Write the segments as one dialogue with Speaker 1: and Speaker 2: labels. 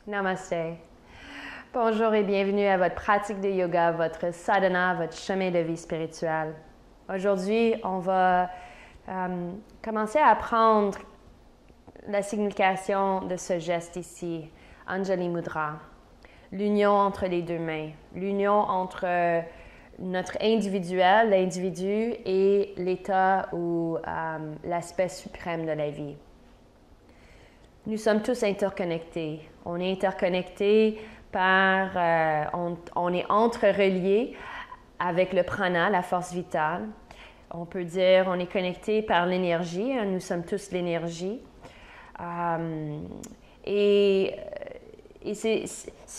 Speaker 1: Namaste. Bonjour et bienvenue à votre pratique de yoga, votre sadhana, votre chemin de vie spirituel. Aujourd'hui, on va commencer à apprendre la signification de ce geste ici, Anjali Mudra. L'union entre les deux mains, l'union entre notre individuel, l'individu et l'état ou l'aspect suprême de la vie. Nous sommes tous interconnectés. On est interconnectés par, on est entrereliés avec le prana, la force vitale. On peut dire on est connectés par l'énergie. Nous sommes tous l'énergie. Et c'est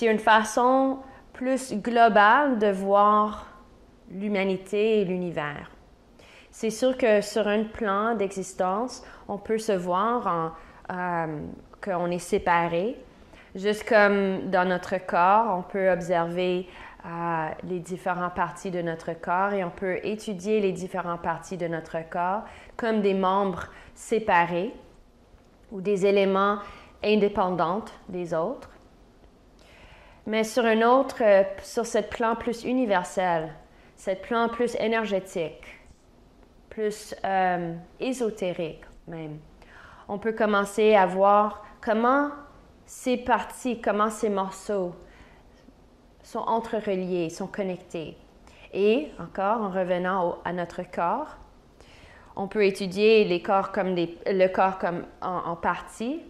Speaker 1: une façon plus globale de voir l'humanité et l'univers. C'est sûr que sur un plan d'existence, on peut se voir qu'on est séparés. Juste comme dans notre corps, on peut observer les différentes parties de notre corps et on peut étudier les différentes parties de notre corps comme des membres séparés ou des éléments indépendants des autres. Mais sur sur ce plan plus universel, ce plan plus énergétique, plus ésotérique même, on peut commencer à voir comment ces parties, comment ces morceaux sont entrereliés, sont connectés. Et encore, en revenant à notre corps, on peut étudier le corps comme en parties,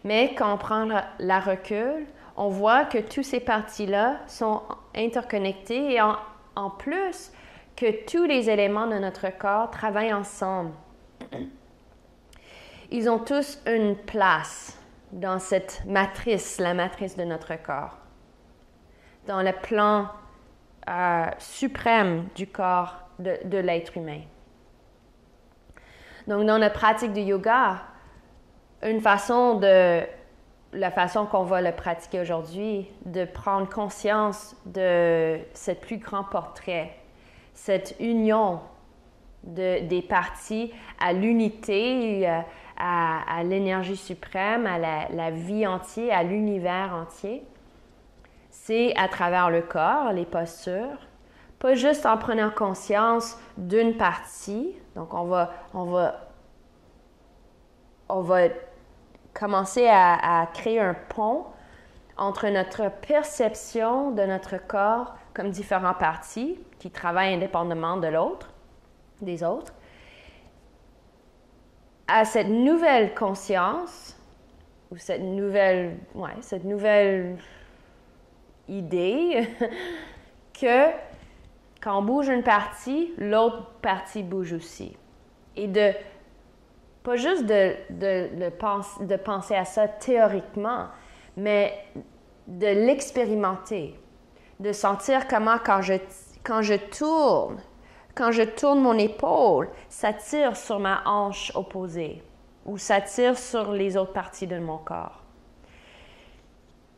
Speaker 1: mais quand on prend la recul, on voit que toutes ces parties-là sont interconnectées et en plus que tous les éléments de notre corps travaillent ensemble. Ils ont tous une place dans cette matrice, la matrice de notre corps, dans le plan suprême du corps de l'être humain. Donc, dans la pratique du yoga, la façon qu'on va le pratiquer aujourd'hui, de prendre conscience de ce plus grand portrait, cette union des parties à l'unité, à l'énergie suprême, à la vie entière, à l'univers entier. C'est à travers le corps, les postures, pas juste en prenant conscience d'une partie. Donc, on va commencer à créer un pont entre notre perception de notre corps comme différentes parties qui travaillent indépendamment des autres, à cette nouvelle conscience ou cette nouvelle idée que quand on bouge une partie, l'autre partie bouge aussi. Et pas juste de penser à ça théoriquement, mais de l'expérimenter, de sentir comment quand je tourne mon épaule, ça tire sur ma hanche opposée ou ça tire sur les autres parties de mon corps.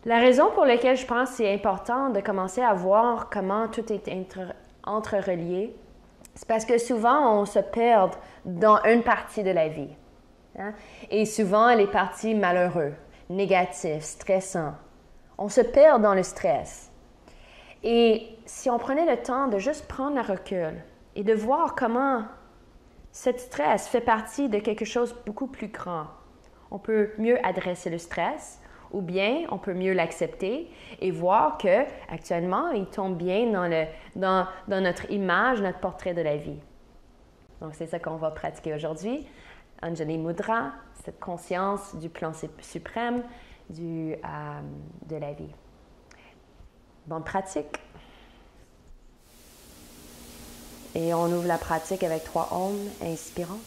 Speaker 1: La raison pour laquelle je pense que c'est important de commencer à voir comment tout est entrerelié, c'est parce que souvent on se perd dans une partie de la vie. Hein? Et souvent les parties malheureuses, négatives, stressants. On se perd dans le stress. Et si on prenait le temps de juste prendre le recul et de voir comment ce stress fait partie de quelque chose de beaucoup plus grand, on peut mieux adresser le stress ou bien on peut mieux l'accepter et voir que actuellement il tombe bien dans notre image, notre portrait de la vie. Donc c'est ça qu'on va pratiquer aujourd'hui. Anjali Mudra, cette conscience du plan suprême de la vie. Bonne pratique! Et on ouvre la pratique avec 3 ohms, inspirant.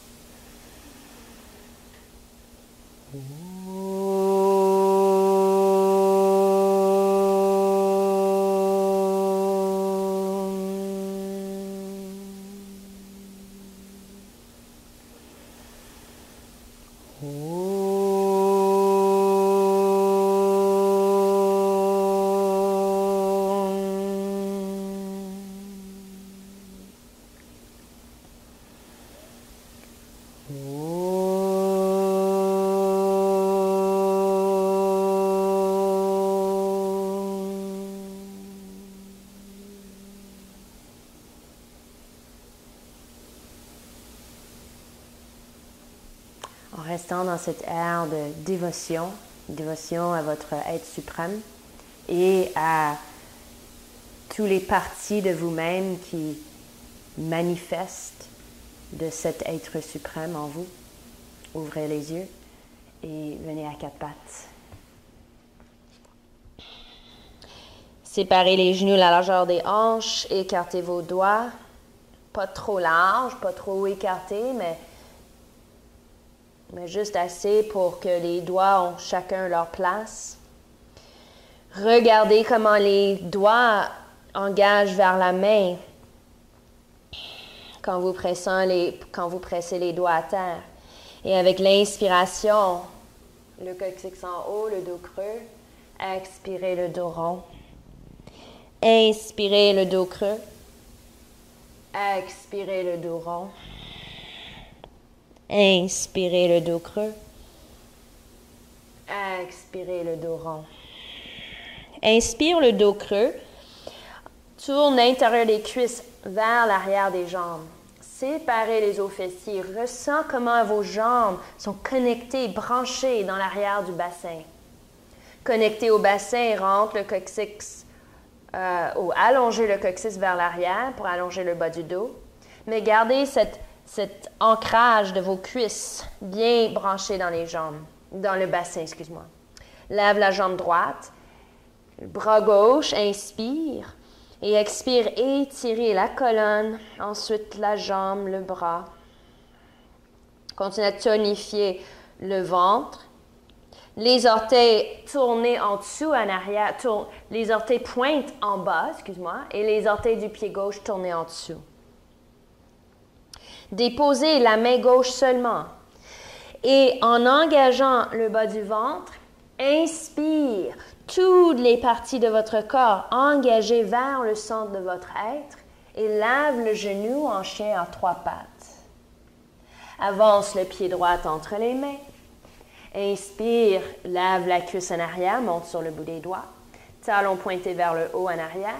Speaker 1: en restant dans cette ère de dévotion à votre être suprême et à toutes les parties de vous-même qui manifestent de cet être suprême en vous. Ouvrez les yeux et venez à quatre pattes. Séparez les genoux à la largeur des hanches, écartez vos doigts, pas trop large, pas trop écartés, mais juste assez pour que les doigts ont chacun leur place. Regardez comment les doigts engagent vers la main quand vous pressez les doigts à terre. Et avec l'inspiration, le coccyx en haut, le dos creux, expirez le dos rond. Inspirez le dos creux. Expirez le dos rond. Inspirez le dos creux. Expirez le dos rond. Inspire le dos creux. Tourne l'intérieur des cuisses vers l'arrière des jambes. Séparez les os fessiers. Ressens comment vos jambes sont connectées, branchées dans l'arrière du bassin. Connectez au bassin, rentre le coccyx ou allongez le coccyx vers l'arrière pour allonger le bas du dos. Mais gardez cet ancrage de vos cuisses bien branchées dans les jambes, dans le bassin, excuse-moi. Lève la jambe droite, bras gauche, inspire et expire, étirez la colonne, ensuite la jambe, le bras. Continuez à tonifier le ventre. Les orteils tournés en dessous, en arrière, les orteils pointent en bas, excuse-moi, et les orteils du pied gauche tournés en dessous. Déposez la main gauche seulement. Et en engageant le bas du ventre, inspire toutes les parties de votre corps engagées vers le centre de votre être et lève le genou en chien à trois pattes. Avance le pied droit entre les mains. Inspire, lève la cuisse en arrière, monte sur le bout des doigts. Talon pointé vers le haut en arrière.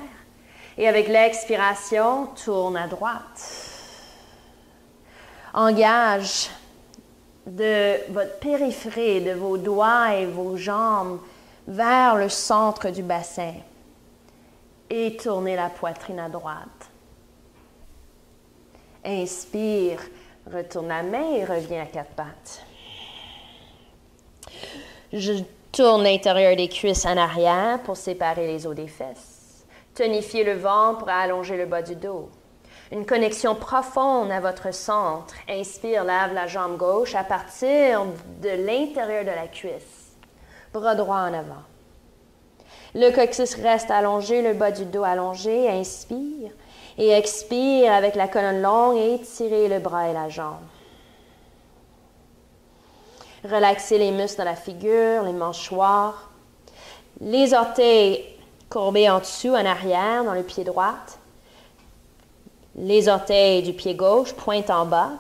Speaker 1: Et avec l'expiration, tourne à droite. Engage de votre périphérie, de vos doigts et vos jambes vers le centre du bassin. Et tournez la poitrine à droite. Inspire, retourne la main et reviens à quatre pattes. Je tourne l'intérieur des cuisses en arrière pour séparer les os des fesses. Tonifiez le ventre pour allonger le bas du dos. Une connexion profonde à votre centre. Inspire, lève la jambe gauche à partir de l'intérieur de la cuisse. Bras droit en avant. Le coccyx reste allongé, le bas du dos allongé. Inspire et expire avec la colonne longue et étirez le bras et la jambe. Relaxez les muscles dans la figure, les mâchoires. Les orteils courbés en dessous, en arrière, dans le pied droit. Les orteils du pied gauche pointent en bas.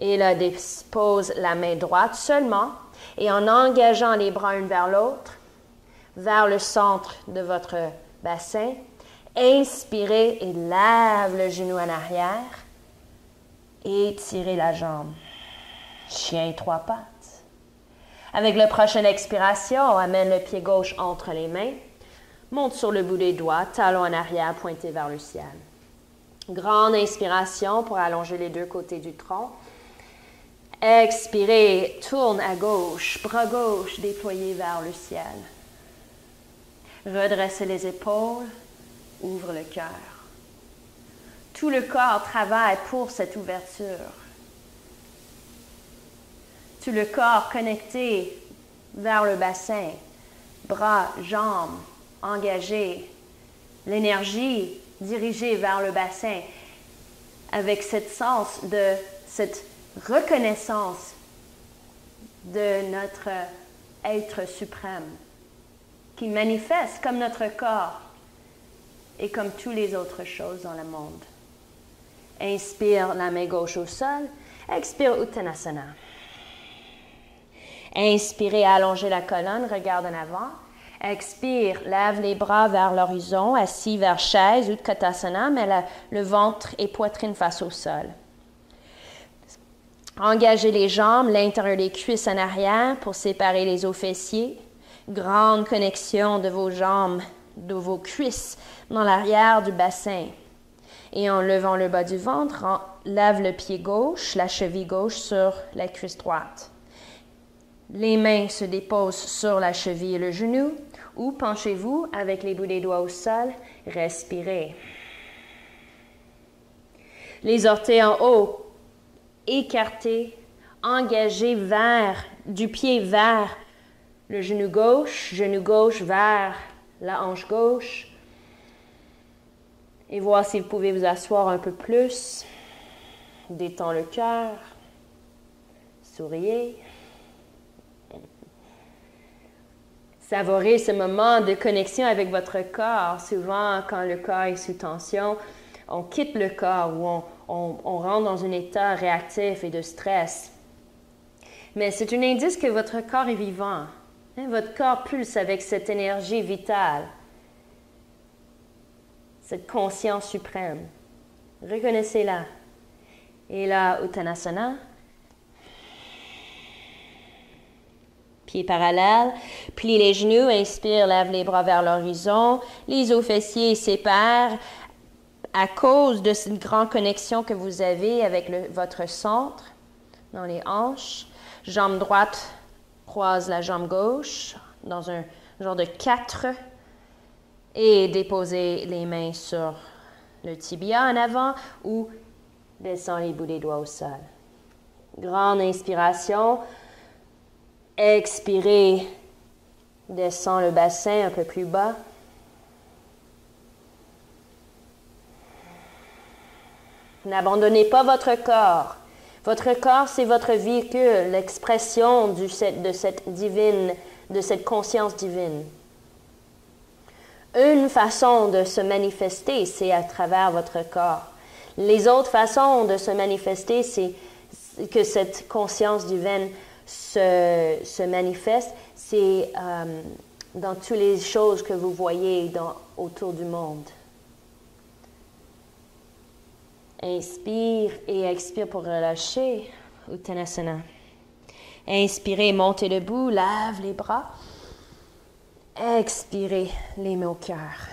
Speaker 1: Et là, dispose la main droite seulement. Et en engageant les bras l'un vers l'autre, vers le centre de votre bassin, inspirez et lève le genou en arrière. Étirez la jambe. Chien trois pattes. Avec la prochaine expiration, amène le pied gauche entre les mains. Monte sur le bout des doigts, talon en arrière pointé vers le ciel. Grande inspiration pour allonger les deux côtés du tronc. Expirez, tourne à gauche, bras gauche déployé vers le ciel. Redressez les épaules, ouvre le cœur. Tout le corps travaille pour cette ouverture. Tout le corps connecté vers le bassin, bras, jambes engagés, l'énergie dirigée vers le bassin avec cette reconnaissance de notre être suprême qui manifeste comme notre corps et comme toutes les autres choses dans le monde. Inspire la main gauche au sol, expire Uttanasana. Inspirez, allongez la colonne, regarde en avant. Expire, lève les bras vers l'horizon, assis vers chaise, Utkatasana, mais le ventre et poitrine face au sol. Engagez les jambes, l'intérieur des cuisses en arrière pour séparer les os fessiers. Grande connexion de vos jambes, de vos cuisses dans l'arrière du bassin. Et en levant le bas du ventre, lave le pied gauche, la cheville gauche sur la cuisse droite. Les mains se déposent sur la cheville et le genou ou penchez-vous avec les bouts des doigts au sol. Respirez. Les orteils en haut, écartés, engagés du pied vers le genou gauche vers la hanche gauche. Et voir si vous pouvez vous asseoir un peu plus. Détends le cœur. Souriez. Savourez ce moment de connexion avec votre corps. Souvent, quand le corps est sous tension, on quitte le corps ou on rentre dans un état réactif et de stress. Mais c'est un indice que votre corps est vivant. Votre corps pulse avec cette énergie vitale. Cette conscience suprême. Reconnaissez-la. Et là, Uttanasana. Pieds parallèles. Plie les genoux. Inspire, lève les bras vers l'horizon. Les os fessiers séparent à cause de cette grande connexion que vous avez avec votre centre dans les hanches. Jambe droite croise la jambe gauche dans un genre de 4. Et déposez les mains sur le tibia en avant ou descend les bouts des doigts au sol. Grande inspiration. Expirez. Descend le bassin un peu plus bas. N'abandonnez pas votre corps. Votre corps, c'est votre véhicule, l'expression de cette conscience divine. Une façon de se manifester, c'est à travers votre corps. Les autres façons de se manifester, c'est que cette conscience divine se manifeste, c'est dans toutes les choses que vous voyez autour du monde. Inspire et expire pour relâcher. Uttanasana. Inspirez, montez debout, lave les bras. Expirez, les mains au cœur.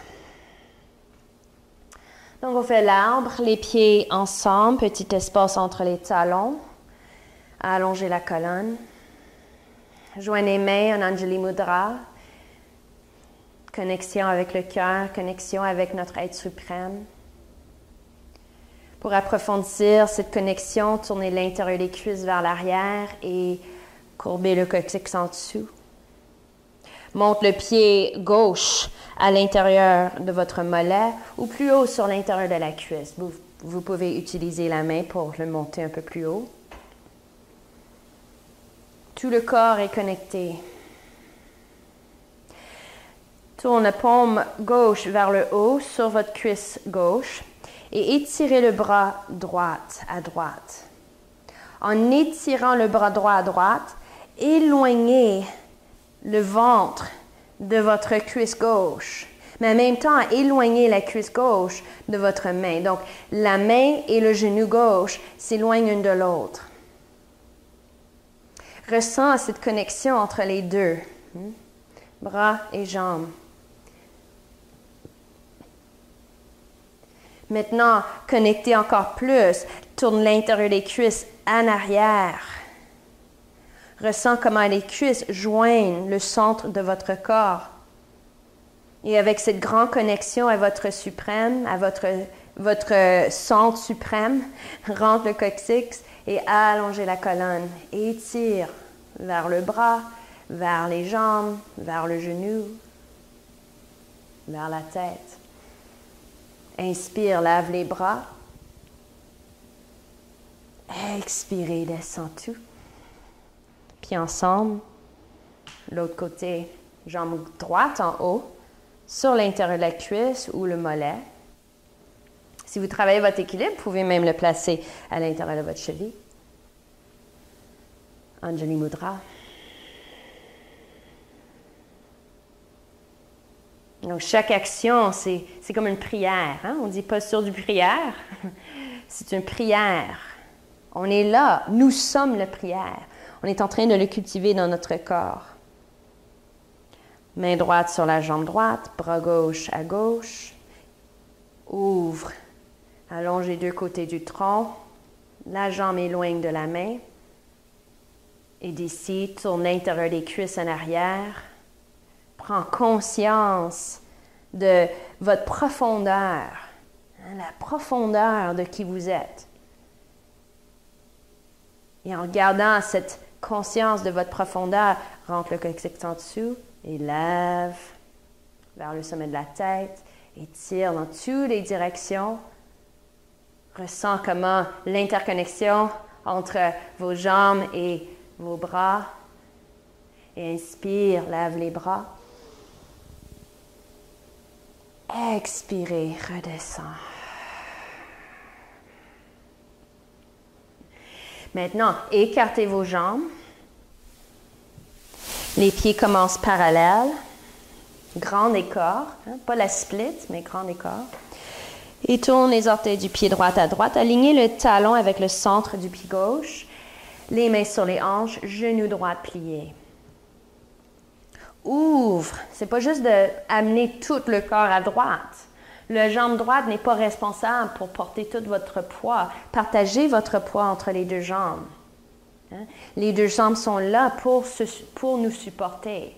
Speaker 1: Donc, on fait l'arbre, les pieds ensemble, petit espace entre les talons. Allongez la colonne. Joignez les mains en Anjali Mudra. Connexion avec le cœur, connexion avec notre être suprême. Pour approfondir cette connexion, tournez l'intérieur des cuisses vers l'arrière et courbez le coccyx en dessous. Monte le pied gauche à l'intérieur de votre mollet ou plus haut sur l'intérieur de la cuisse. Vous pouvez utiliser la main pour le monter un peu plus haut. Tout le corps est connecté. Tourne la paume gauche vers le haut sur votre cuisse gauche et étirez le bras droit à droite. En étirant le bras droit à droite, éloignez le ventre de votre cuisse gauche, mais en même temps, éloignez la cuisse gauche de votre main. Donc, la main et le genou gauche s'éloignent l'une de l'autre. Ressens cette connexion entre les deux, bras et jambes. Maintenant, connectez encore plus. Tourne l'intérieur des cuisses en arrière. Ressens comment les cuisses joignent le centre de votre corps. Et avec cette grande connexion à votre suprême, à votre centre suprême, rentre le coccyx et allongez la colonne. Étire vers le bras, vers les jambes, vers le genou, vers la tête. Inspire, lave les bras. Expirez, descend tout. Puis ensemble, l'autre côté, jambe droite en haut, sur l'intérieur de la cuisse ou le mollet. Si vous travaillez votre équilibre, vous pouvez même le placer à l'intérieur de votre cheville. Anjali Mudra. Donc, chaque action, c'est comme une prière. Hein? On dit posture du prière. C'est une prière. On est là. Nous sommes la prière. On est en train de le cultiver dans notre corps. Main droite sur la jambe droite, bras gauche à gauche. Ouvre. Allonge les deux côtés du tronc. La jambe éloigne de la main. Et d'ici, tourne l'intérieur des cuisses en arrière. Prends conscience de votre profondeur, la profondeur de qui vous êtes. Et en gardant cette conscience de votre profondeur, rentre le coccyx en dessous et lève vers le sommet de la tête et tire dans toutes les directions. Ressens comment l'interconnexion entre vos jambes et vos bras. Et inspire, lève les bras. Expirez, redescends. Maintenant, écartez vos jambes. Les pieds commencent parallèles. Grand écart, pas la split, mais grand écart. Et tourne les orteils du pied droit à droite. Alignez le talon avec le centre du pied gauche. Les mains sur les hanches, genou droit plié. Ouvre. C'est pas juste d'amener tout le corps à droite. La jambe droite n'est pas responsable pour porter tout votre poids. Partagez votre poids entre les deux jambes. Les deux jambes sont là pour nous supporter.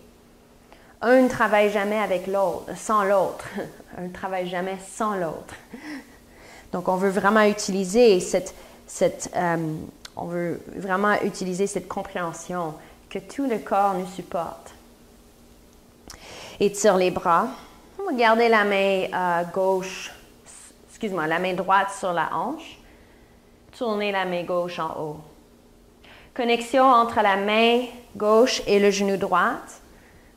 Speaker 1: Un ne travaille jamais avec l'autre, sans l'autre. Un ne travaille jamais sans l'autre. Donc, on veut vraiment utiliser cette compréhension que tout le corps nous supporte. Étire les bras. On va garder la main la main droite sur la hanche. Tournez la main gauche en haut. Connexion entre la main gauche et le genou droit.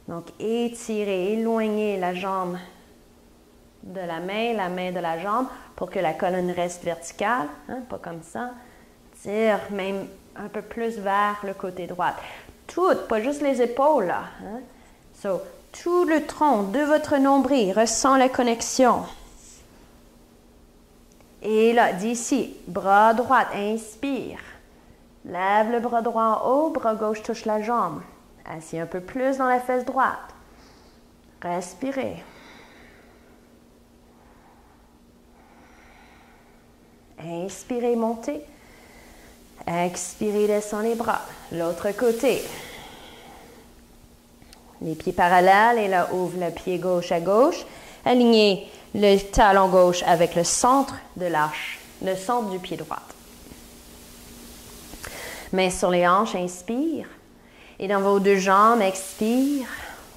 Speaker 1: Donc, étirez, éloignez la jambe de la main de la jambe pour que la colonne reste verticale, pas comme ça. Tire même un peu plus vers le côté droit. Tout, pas juste les épaules là. Tout le tronc de votre nombril ressent la connexion. Et là, d'ici, bras droit, inspire. Lève le bras droit en haut, bras gauche touche la jambe. Assis un peu plus dans la fesse droite. Respirez. Inspirez, montez. Expirez, descend les bras. L'autre côté. Les pieds parallèles et là, ouvre le pied gauche à gauche. Alignez le talon gauche avec le centre de l'arche, le centre du pied droit. Mains sur les hanches, inspire. Et dans vos deux jambes, expire.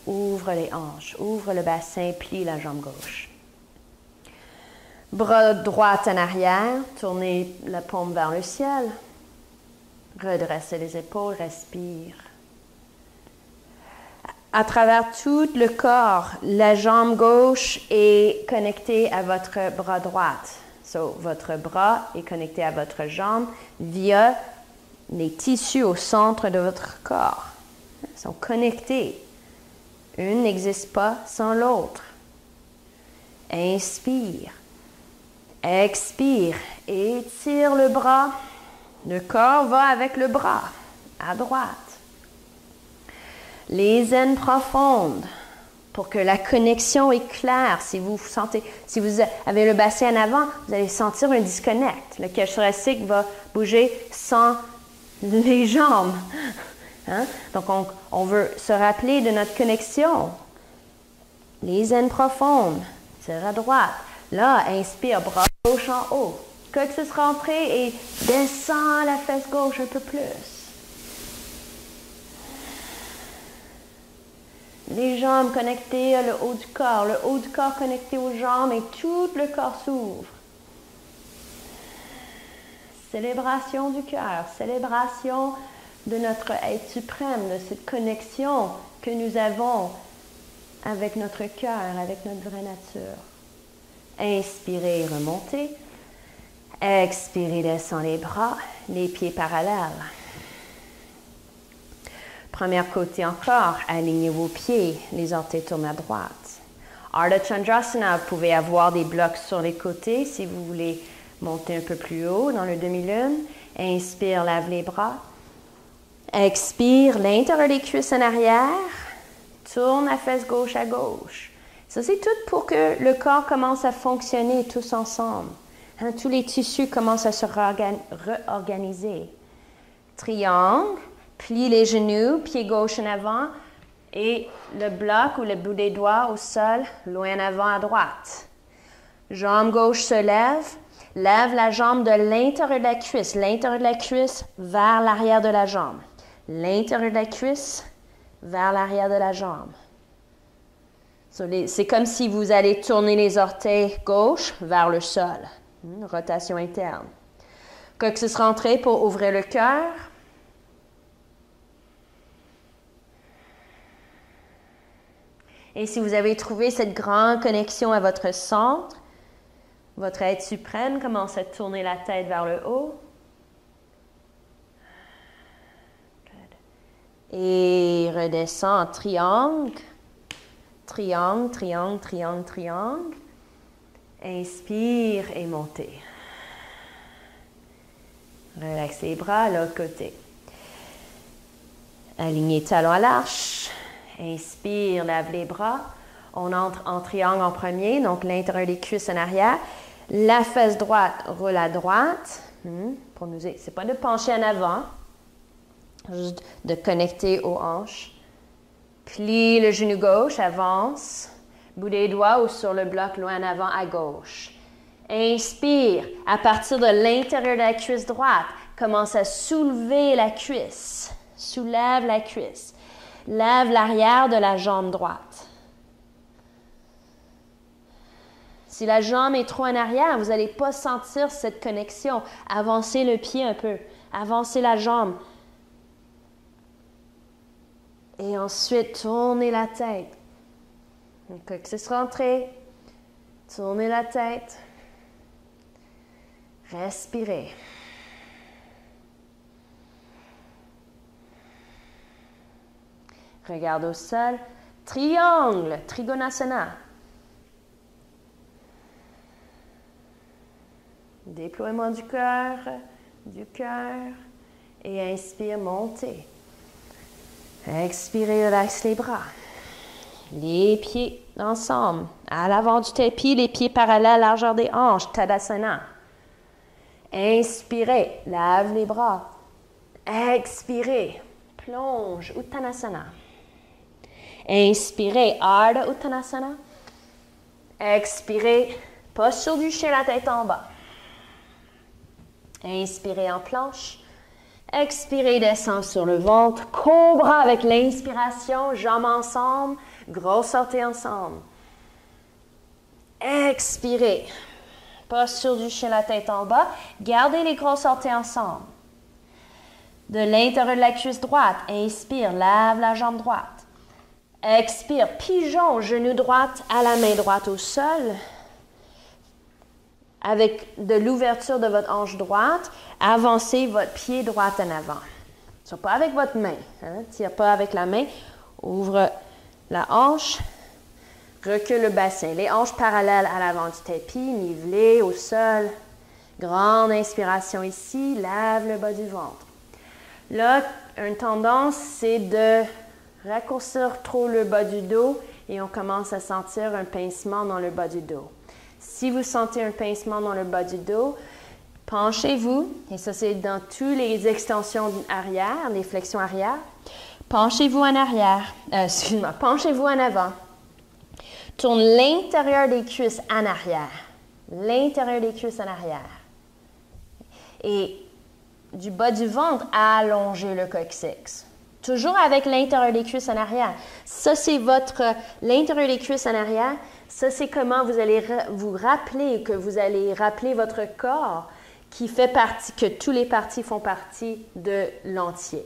Speaker 1: Ouvre les hanches, ouvre le bassin, plie la jambe gauche. Bras droit en arrière, tournez la paume vers le ciel. Redressez les épaules, respire. À travers tout le corps, la jambe gauche est connectée à votre bras droit. Votre bras est connecté à votre jambe via les tissus au centre de votre corps. Ils sont connectés. Une n'existe pas sans l'autre. Inspire. Expire. Étire le bras. Le corps va avec le bras, à droite. Les aines profondes pour que la connexion est claire. Si vous avez le bassin en avant, vous allez sentir un disconnect. Le cage thoracique va bouger sans les jambes. Donc, on veut se rappeler de notre connexion. Les aines profondes, tire à droite. Là, inspire, bras gauche en haut. Coccyx rentré et descend la fesse gauche un peu plus. Les jambes connectées au haut du corps connecté aux jambes et tout le corps s'ouvre. Célébration du cœur, célébration de notre être suprême, de cette connexion que nous avons avec notre cœur, avec notre vraie nature. Inspirez, remontez. Expirez, descend les bras, les pieds parallèles. Premier côté encore, alignez vos pieds, les orteils tournent à droite. Ardha Chandrasana, vous pouvez avoir des blocs sur les côtés si vous voulez monter un peu plus haut dans le demi-lune. Inspire, lève les bras. Expire, l'intérieur des cuisses en arrière. Tourne la fesse gauche à gauche. Ça, c'est tout pour que le corps commence à fonctionner tous ensemble. Hein, tous les tissus commencent à se réorganiser. Triangle, plie les genoux, pied gauche en avant et le bloc ou le bout des doigts au sol, loin en avant à droite. Jambe gauche se lève. Lève la jambe de l'intérieur de la cuisse vers l'arrière de la jambe. L'intérieur de la cuisse vers l'arrière de la jambe. C'est comme si vous allez tourner les orteils gauche vers le sol. Une rotation interne. Coccyx rentré pour ouvrir le cœur. Et si vous avez trouvé cette grande connexion à votre centre, votre être suprême commence à tourner la tête vers le haut. Et redescend en triangle. Triangle, triangle, triangle, triangle. Inspire et montez. Relaxez les bras, l'autre côté. Alignez talons à l'arche. Inspire, lève les bras. On entre en triangle en premier, donc l'intérieur des cuisses en arrière. La fesse droite roule à droite. Pour nous, c'est pas de pencher en avant, juste de connecter aux hanches. Plie le genou gauche, avance. Bout des doigts ou sur le bloc loin en avant à gauche. Inspire. À partir de l'intérieur de la cuisse droite, commence à soulever la cuisse. Soulève la cuisse. Lève l'arrière de la jambe droite. Si la jambe est trop en arrière, vous n'allez pas sentir cette connexion. Avancez le pied un peu. Avancez la jambe. Et ensuite, tournez la tête. Le coccyx rentré. Tournez la tête. Respirez. Regarde au sol. Triangle, Trikonasana. Déploiement du cœur. Et inspire, montez. Expirez, relaxe les bras. Les pieds ensemble. À l'avant du tapis, les pieds parallèles, largeur des hanches. Tadasana. Inspirez, lève les bras. Expirez, plonge, Uttanasana. Inspirez, Ardha Uttanasana. Expirez, posture du chien, la tête en bas. Inspirez en planche. Expirez, descend sur le ventre. Cobra avec l'inspiration, jambes ensemble, grosse sortie ensemble. Expirez. Posture du chien, la tête en bas. Gardez les grosses sorties ensemble. De l'intérieur de la cuisse droite, inspire, lève la jambe droite. Expire, pigeon, genou droit à la main droite au sol. Avec de l'ouverture de votre hanche droite, avancez votre pied droit en avant. So, pas avec votre main. Tire pas avec la main. Ouvre la hanche. Recule le bassin. Les hanches parallèles à l'avant du tapis, nivelées au sol. Grande inspiration ici. Lève le bas du ventre. Là, une tendance, c'est de raccourcir trop le bas du dos et on commence à sentir un pincement dans le bas du dos. Si vous sentez un pincement dans le bas du dos, penchez-vous, et ça c'est dans toutes les extensions arrière, les flexions arrière. Penchez-vous en arrière, penchez-vous en avant. Tourne l'intérieur des cuisses en arrière. L'intérieur des cuisses en arrière. Et du bas du ventre, allongez le coccyx. Toujours avec l'intérieur des cuisses en arrière. Ça, c'est l'intérieur des cuisses en arrière. Ça, c'est comment vous allez vous rappeler, que vous allez rappeler votre corps qui fait partie, que tous les parties font partie de l'entier.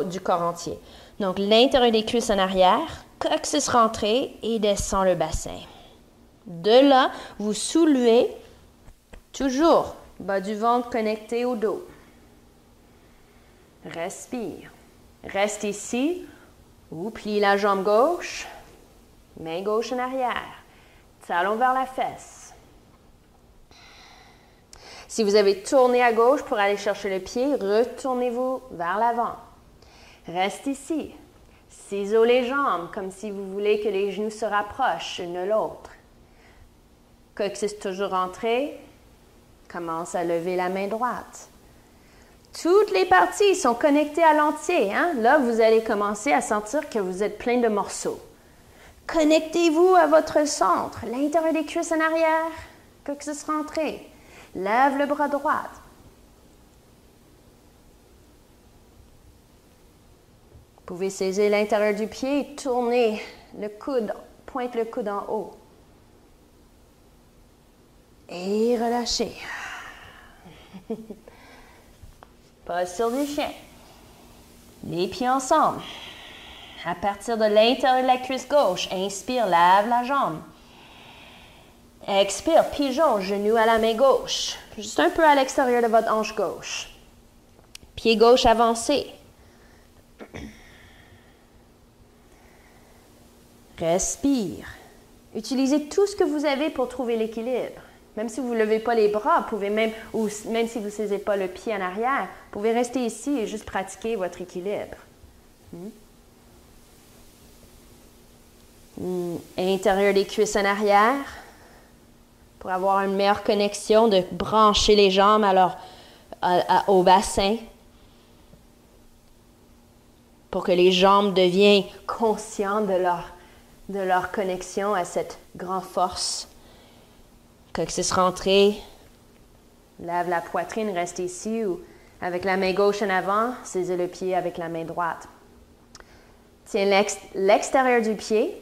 Speaker 1: Du corps entier. Donc, l'intérieur des cuisses en arrière, coccyx rentré et descend le bassin. De là, vous soulevez toujours, bas du ventre connecté au dos. Respire. Reste ici ou plie la jambe gauche, main gauche en arrière, talon vers la fesse. Si vous avez tourné à gauche pour aller chercher le pied, retournez-vous vers l'avant. Reste ici. Ciseaux les jambes, comme si vous voulez que les genoux se rapprochent l'une de l'autre. Coccyx toujours rentré. Commence à lever la main droite. Toutes les parties sont connectées à l'entier. Hein? Là, vous allez commencer à sentir que vous êtes plein de morceaux. Connectez-vous à votre centre. L'intérieur des cuisses en arrière. Coccyx rentré. Lève le bras droit. Vous pouvez saisir l'intérieur du pied et tourner le coude, pointe le coude en haut. Et relâchez. Posture du chien. Les pieds ensemble. À partir de l'intérieur de la cuisse gauche, inspire, lève la jambe. Expire, pigeon, genou à la main gauche. Juste un peu à l'extérieur de votre hanche gauche. Pied gauche avancé. Respire. Utilisez tout ce que vous avez pour trouver l'équilibre. Même si vous ne levez pas les bras, vous pouvez même si vous ne saisissez pas le pied en arrière, vous pouvez rester ici et juste pratiquer votre équilibre. Intérieur des cuisses en arrière, pour avoir une meilleure connexion, de brancher les jambes au bassin, pour que les jambes deviennent conscientes de leur connexion à cette grande force. Coccyx rentré, lève la poitrine, reste ici ou avec la main gauche en avant, saisis le pied avec la main droite. Tiens l'extérieur du pied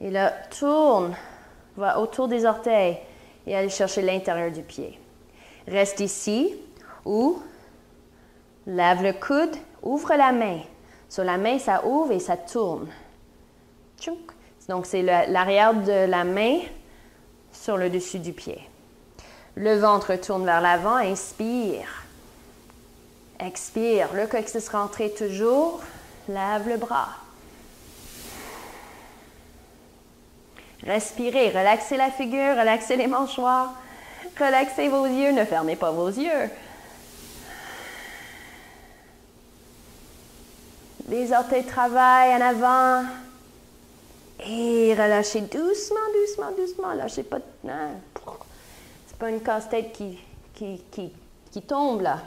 Speaker 1: et là, tourne, va autour des orteils et allez chercher l'intérieur du pied. Reste ici ou lève le coude, ouvre la main. Sur la main, ça ouvre et ça tourne. Tchouk. Donc, c'est l'arrière de la main sur le dessus du pied. Le ventre tourne vers l'avant, inspire. Expire, le coccyx rentré toujours, lève le bras. Respirez, relaxez la figure, relaxez les mâchoires, relaxez vos yeux, ne fermez pas vos yeux. Les orteils travaillent en avant. Et relâchez doucement, doucement, doucement. Lâchez pas. C'est pas une casse-tête qui tombe là.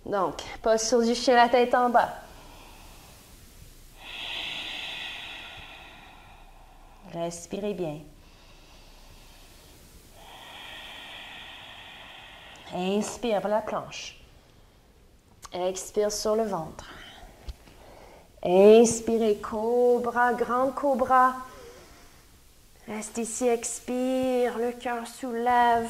Speaker 1: Donc, posture du chien, la tête en bas. Respirez bien. Inspire par la planche. Expire sur le ventre. Inspirez, cobra, grand cobra. Reste ici, expire, le cœur soulève.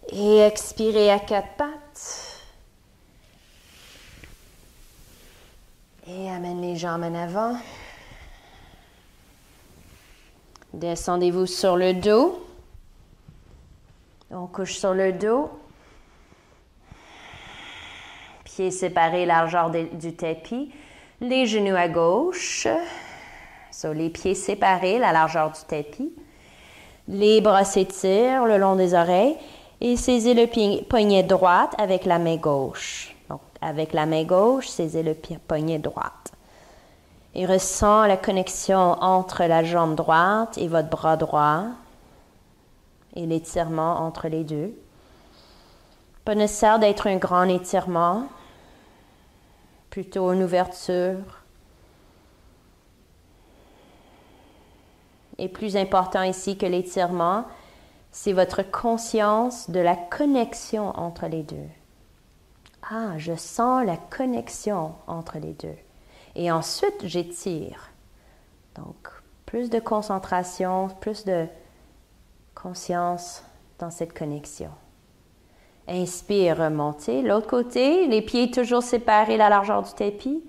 Speaker 1: Et expirez à quatre pattes. Et amène les jambes en avant. Descendez-vous sur le dos. On couche sur le dos. Pieds séparés, largeur du tapis. Les genoux à gauche. Sur les pieds séparés, la largeur du tapis. Les bras s'étirent le long des oreilles. Et saisis le poignet droite avec la main gauche. Donc, avec la main gauche, saisis le poignet droite. Et ressens la connexion entre la jambe droite et votre bras droit. Et l'étirement entre les deux. Pas nécessaire d'être un grand étirement. Plutôt une ouverture. Et plus important ici que l'étirement, c'est votre conscience de la connexion entre les deux. Ah, je sens la connexion entre les deux. Et ensuite, j'étire. Donc, plus de concentration, plus de conscience dans cette connexion. Inspire, remontez. L'autre côté, les pieds toujours séparés la largeur du tapis.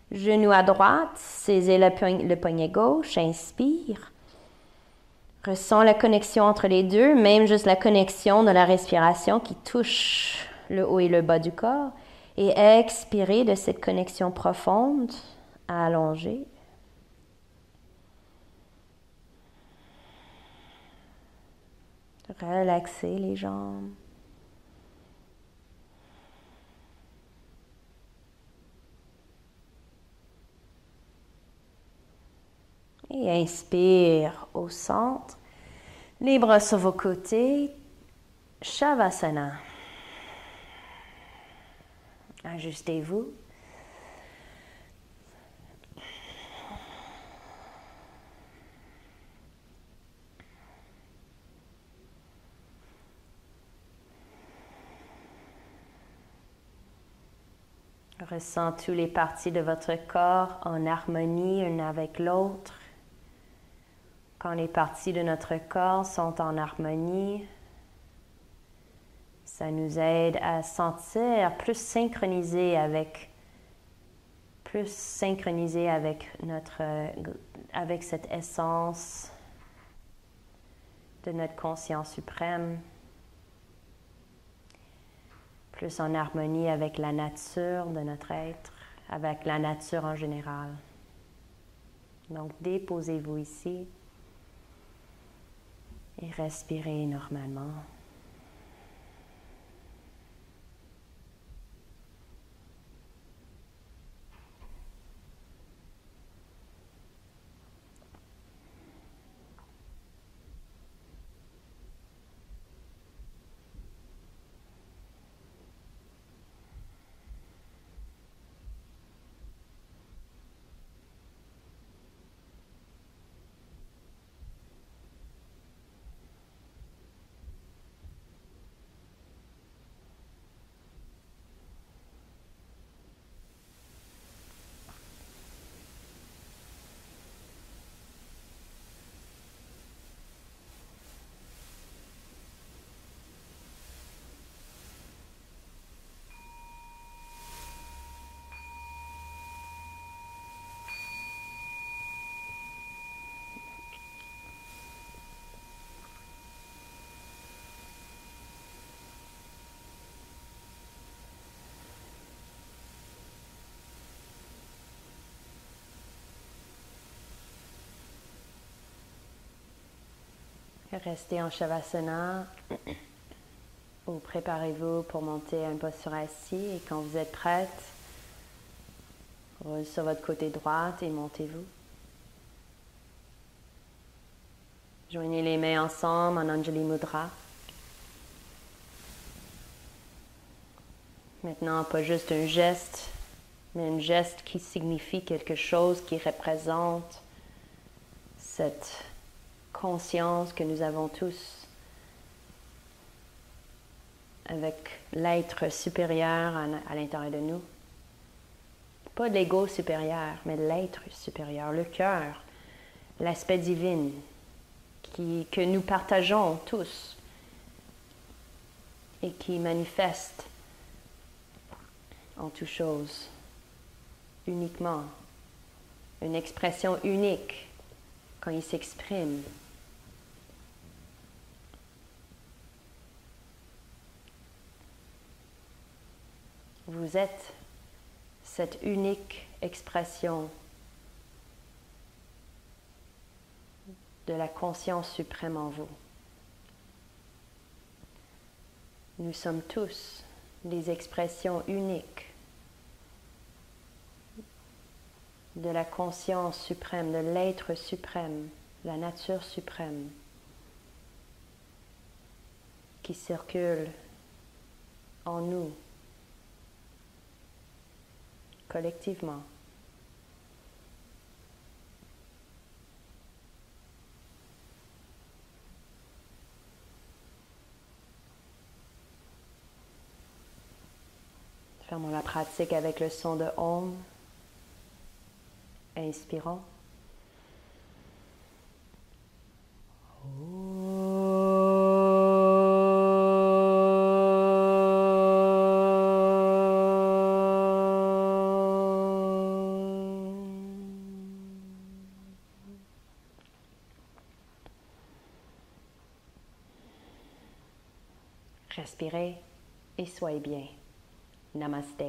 Speaker 1: Genou à droite, saisis le poignet gauche. Inspire. Ressens la connexion entre les deux, même juste la connexion de la respiration qui touche le haut et le bas du corps. Et expirez de cette connexion profonde, allongez. Relaxez les jambes. Et inspire au centre. Les bras sur vos côtés. Shavasana. Ajustez-vous. Ressent toutes les parties de votre corps en harmonie une avec l'autre. Quand les parties de notre corps sont en harmonie, ça nous aide à sentir plus synchronisé avec avec cette essence de notre conscience suprême, plus en harmonie avec la nature de notre être, avec la nature en général. Donc déposez-vous ici et respirez normalement. Restez en Shavasana ou préparez-vous pour monter à une posture assis et quand vous êtes prête, roulez sur votre côté droit et montez-vous. Joignez les mains ensemble en Anjali Mudra. Maintenant, pas juste un geste, mais un geste qui signifie quelque chose, qui représente cette conscience que nous avons tous avec l'être supérieur à l'intérieur de nous. Pas de l'ego supérieur, mais l'être supérieur, le cœur, l'aspect divin que nous partageons tous et qui manifeste en toutes choses, uniquement, une expression unique quand il s'exprime. Vous êtes cette unique expression de la conscience suprême en vous. Nous sommes tous des expressions uniques de la conscience suprême, de l'être suprême, la nature suprême qui circule en nous collectivement. Fermons la pratique avec le son de Om. Inspirons. Respirez et soyez bien. Namaste.